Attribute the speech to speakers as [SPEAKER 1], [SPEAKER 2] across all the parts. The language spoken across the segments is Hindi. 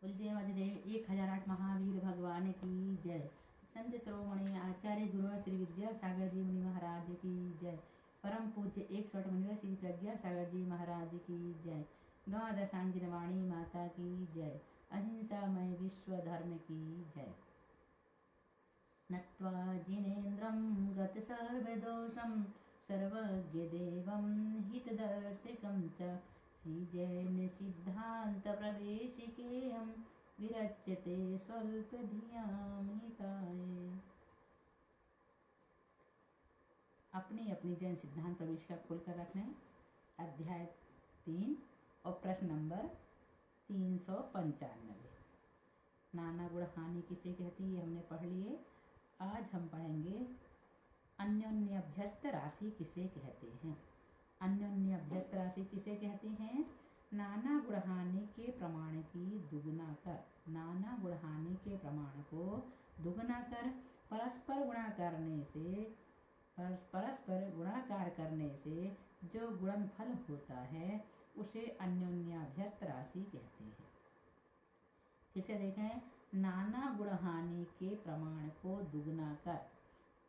[SPEAKER 1] उल्टे मध्य 1008 महावीर भगवान की जय। संत शिरोमणि आचार्य गुरु श्री विद्यासागर जी मुनि महाराज की जय। परम पूज्य 108 मुनि श्री प्रज्ञा सागर जी महाराज की जय। द्वादशांगिन वाणी माता की जय। अहिंसामय विश्व धर्म की जय। नत्वा जिनेन्द्रं गत सर्वदोषं सर्वज्ञ देवं हितदर्शिकं च श्रीजैन सिद्धांत प्रवेशिकेयं विरच्यते स्वल्प धियां हिताय। अपनी अपनी जैन सिद्धांत प्रवेश का खोलकर रखना है। अध्याय 3 और प्रश्न नंबर 395। नाना गुण हानि किसे कहती है हमने पढ़ लिए। आज हम पढ़ेंगे अन्योन्याभ्यस्त राशि किसे कहते हैं। अन्योन्याभ्यस्त राशि किसे कहते हैं? नाना गुण हानि के प्रमाण की दुगुना कर। नाना गुण हानि के प्रमाण को दुगुना कर परस्पर गुणाकार करने से जो गुणनफल होता है उसे अन्योन्याभ्यस्त राशि कहते हैं। फिर से देखें, नाना गुण हानि के प्रमाण को दुगुना कर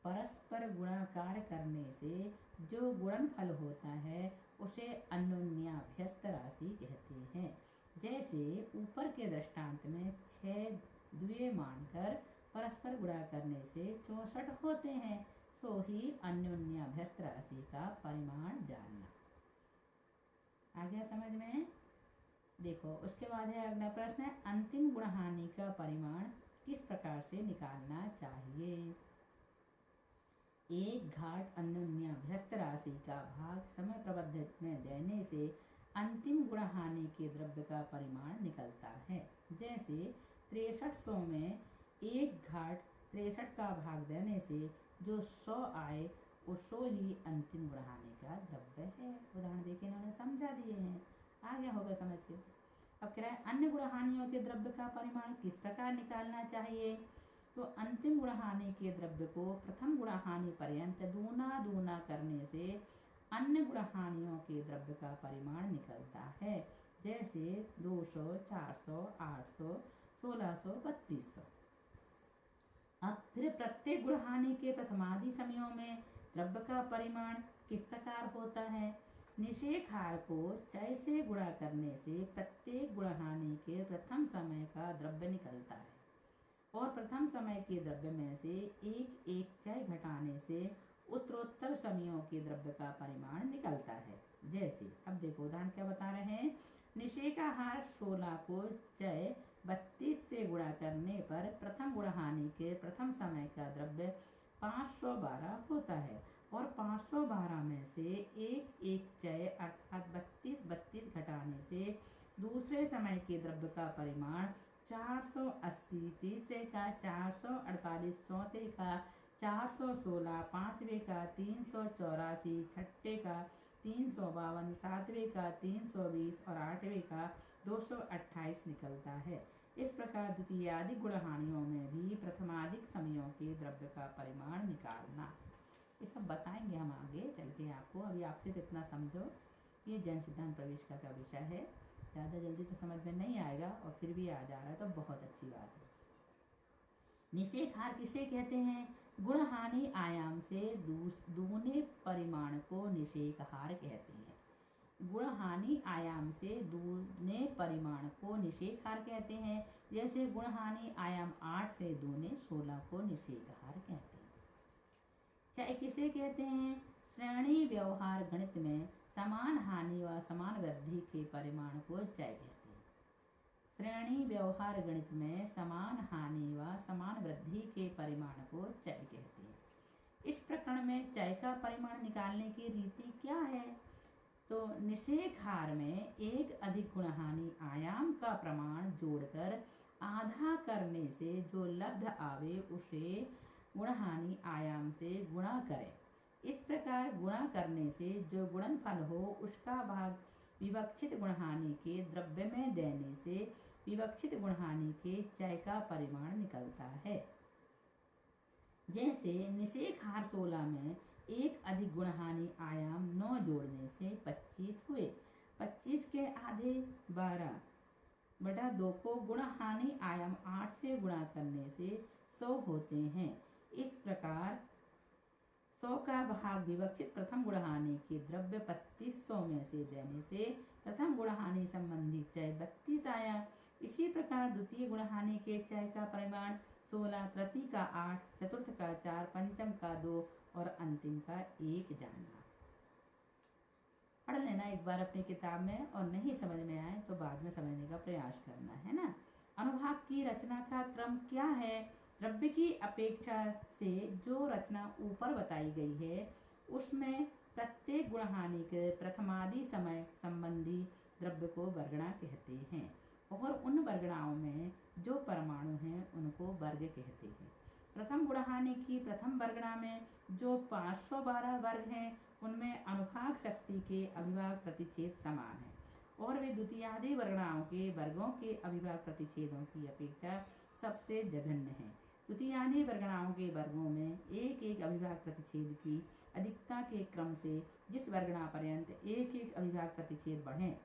[SPEAKER 1] परस्पर गुणाकार करने से जो गुणनफल होता है उसे अन्योन्याभ्यस्त राशि कहते हैं। जैसे ऊपर के दृष्टांत में 6 द्वितीय मानकर परस्पर गुणा करने से 64 होते हैं, सो ही अन्योन्याभ्यस्त राशि का परिमाण जानना। आ गया समझ में? देखो, उसके बाद है अगला प्रश्न है अंतिम गुण हानि का परिमाण किस प्रकार से निकालना चाहिए। एक घाट अन्योन्याभ्यस्त राशि का भाग समय प्रबंध में देने से अंतिम गुण हानि के द्रव्य का परिमाण निकलता है। जैसे 6300 में एक घाट 63 का भाग देने से जो 100 आए वो 100 ही अंतिम गुण हानि का द्रव्य है। उदाहरण देके इन्होंने समझा दिए हैं। आ गया होगा समझ के। अब कह रहा है अन्य गुण हानियों के द्रव्य का परिमाण किस प्रकार निकालना चाहिए। तो अंतिम गुण हानि के द्रव्य को प्रथम गुण हानि पर्यंत दूना करने से अन्य गुण हानियों के द्रव्य का परिमाण निकलता है। जैसे 200, 400, 800, 1600, 3200। अब फिर प्रत्येक गुण हानि के प्रथमादि समयों में द्रव्य का परिमाण किस प्रकार होता है। निषेक को चय से गुणा करने से प्रत्येक गुण हानि के प्रथम समय का द्रव्य निकलता है और प्रथम समय के द्रव्य में से एक एक चय घटाने से उत्तरोत्तर समयों के द्रव्य का परिमाण निकलता है। जैसे अब देखो उदाहरण क्या बता रहे हैं। निषेकाहार 16 को चय 32 से गुणा करने पर प्रथम गुण हानि के प्रथम समय का द्रव्य 512 होता है और 512 में से एक एक चय अर्थात 32 घटाने से दूसरे समय के द्रव्य का परिमाण 480, तीसरे का 448, चौथे का 416, पांचवे का 384, छठे का 352, सातवें का 320 और आठवें का 228 निकलता है। इस प्रकार द्वितीयादि गुण हानियों में भी प्रथमादिक समयों के द्रव्य का परिमाण निकालना। ये सब बताएंगे हम आगे चल के आपको। अभी आप सिर्फ इतना समझो, ये जैन सिद्धांत प्रवेश का विषय है। ज़्यादा जल्दी से समझ में नहीं आएगा और फिर भी आ जा रहा है तो बहुत अच्छी बात है। निषेकहार किसे कहते हैं? गुण हानि आयाम से दुगुने परिमाण को निषेकहार कहते हैं। गुण हानि आयाम से दूने परिमाण को निषेकहार कहते हैं। जैसे गुण हानि आयाम 8 से दूने 16 को निषेकहार कहते हैं। चय किसे कहते हैं? श्रेणी व्यवहार गणित में समान हानि व समान वृद्धि के परिमाण को चय कहते हैं। श्रेणी व्यवहार गणित में समान हानि व समान वृद्धि के परिमाण को चय कहते हैं। इस प्रकरण में चय का परिमाण निकालने की रीति क्या है? तो निषेकहार में एक अधिक गुण हानि आयाम का प्रमाण जोड़कर आधा करने से जो लब्ध आवे उसे गुण हानि आयाम से गुणा करें। इस प्रकार गुणा करने से जो गुणनफल हो उसका भाग विवक्षित गुण हानि के द्रव्य में देने से विवक्षित गुण हानि के चय का परिमाण निकलता है। जैसे निषेकहार 16 में एक अधिक गुण हानि आयाम 9 जोड़ने से 25 हुए। 25 के आधे 12, बटा 2 को गुणहानि आयाम 8 से गुणा करने से 100 होते हैं। इस प्रकार 100 का भाग विवक्षित प्रथम गुणहानि के द्रव्य 3200 में से देने से प्रथम गुणहानि संबंधी चय 32 आया। इसी प्रकार द्वितीय गुणहानि के चय का परिमाण 16, तृतीय का 8, चतुर्थ का 4, पंचम का 2 और अंतिम का 1 जानना। पढ़ लेना एक बार अपनी किताब में, और नहीं समझ में आए तो बाद में समझने का प्रयास करना है ना। अनुभाग की रचना का क्रम क्या है? द्रव्य की अपेक्षा से जो रचना ऊपर बताई गई है उसमें प्रत्येक गुणहानि के प्रथमादि समय संबंधी द्रव्य को वर्गणा कहते हैं, और उन वर्गणाओं में जो परमाणु हैं उनको वर्ग कहते हैं। प्रथम गुणहानि की प्रथम वर्गणा में जो 512 वर्ग हैं उनमें अनुभाग शक्ति के अविभाग प्रतिच्छेद समान है, और वे द्वितीयादि वर्गणाओं के वर्गों के अविभाग प्रतिच्छेदों की अपेक्षा सबसे जघन्य हैं। द्वितीयादि वर्गणाओं के वर्गों में एक एक अविभाग प्रतिच्छेद की अधिकता के क्रम से जिस वर्गणा पर्यंत एक एक अविभाग प्रतिच्छेद बढ़े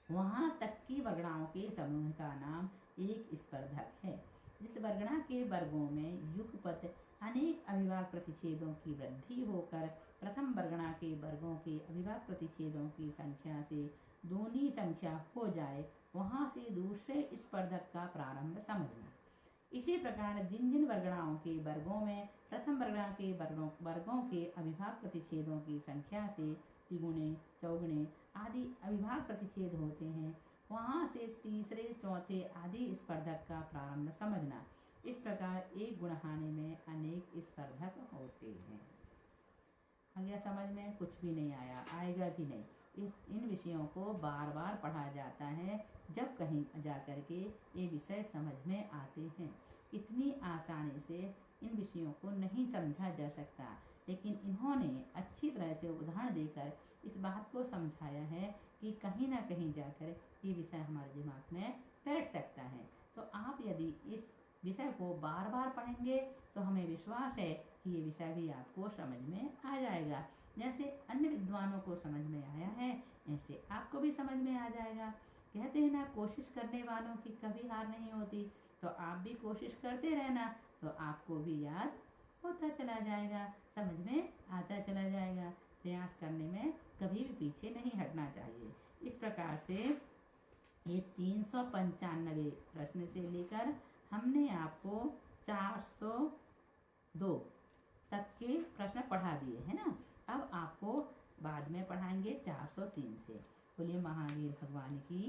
[SPEAKER 1] वहां तक की वर्गणाओं के समूह का नाम एक स्पर्धक है। जिस वर्गणा के वर्गों में युगपत अनेक अविभाग प्रतिच्छेदों की वृद्धि होकर प्रथम वर्गणा के वर्गों के अविभाग प्रतिच्छेदों की संख्या से दूनी संख्या हो जाए वहां से दूसरे स्पर्धक का प्रारंभ समझना। इसी प्रकार जिन जिन वर्गणाओं के वर्गों में प्रथम वर्गणा के वर्गों के अविभाग प्रतिच्छेदों की संख्या से तिगुने, चौगुने आदि अविभाग प्रतिच्छेद होते हैं वहां से तीसरे, चौथे आदि स्पर्धक का प्रारंभ समझना। इस प्रकार एक गुणहानि में अनेक स्पर्धक होते हैं। आ गया समझ में? कुछ भी नहीं आया, आएगा भी नहीं। इन विषयों को बार बार पढ़ा जाता है जब कहीं जा कर के ये विषय समझ में आते हैं। इतनी आसानी से इन विषयों को नहीं समझा जा सकता, लेकिन इन्होंने अच्छी तरह से उदाहरण देकर इस बात को समझाया है कि कहीं ना कहीं जाकर ये विषय हमारे दिमाग में बैठ सकता है। तो आप यदि इस विषय को बार बार पढ़ेंगे तो हमें विश्वास है कि ये विषय भी आपको समझ में आ जाएगा। जैसे अन्य विद्वानों को समझ में आया है ऐसे आपको भी समझ में आ जाएगा। कहते हैं ना, कोशिश करने वालों की कभी हार नहीं होती। तो आप भी कोशिश करते रहना तो आपको भी याद होता चला जाएगा, समझ में आता चला जाएगा। प्रयास करने में कभी भी पीछे नहीं हटना चाहिए। इस प्रकार से ये 395 प्रश्न से लेकर हमने आपको 402 तक के प्रश्न पढ़ा दिए हैं ना। अब आपको बाद में पढ़ाएंगे 403 से। बोलिए महावीर भगवान की